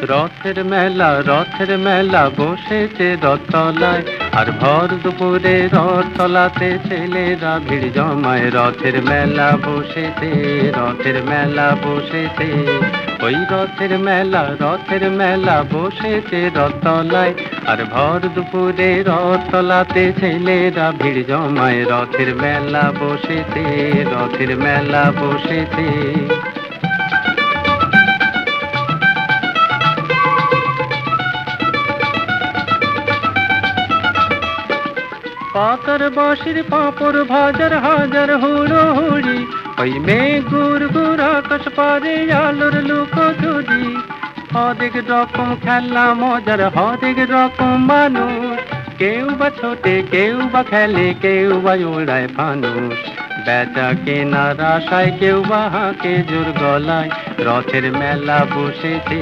রথের মেলা বসেছে রথতলায়, আর ভর দুপুরে রথতলাতে ছেলেরা ভিড় জমায়। রথের মেলা বসেছে, ওই রথের মেলা বসেছে রথতলায়, আর ভর দুপুরে রথতলাতে ছেলেরা ভিড় জমায়। রথের মেলা বসেছে। পাতার বাঁশির পাঁপড় ভাজার হাজার হুড়োহুড়ি, ওই মেঘ গুড় গুড় আকাশ পারে আলোর লুকোচুরি। হরেক রকম খেলা মজার, হরেক রকম মানুষ, কেউ বা ছোটে, কেউ বা খেলে, কেউ বা ওড়ায় ফানুস। বেচা কেনার আশায় কেউ বা হাঁকে জোর গলায়, রথের মেলা বসেছে।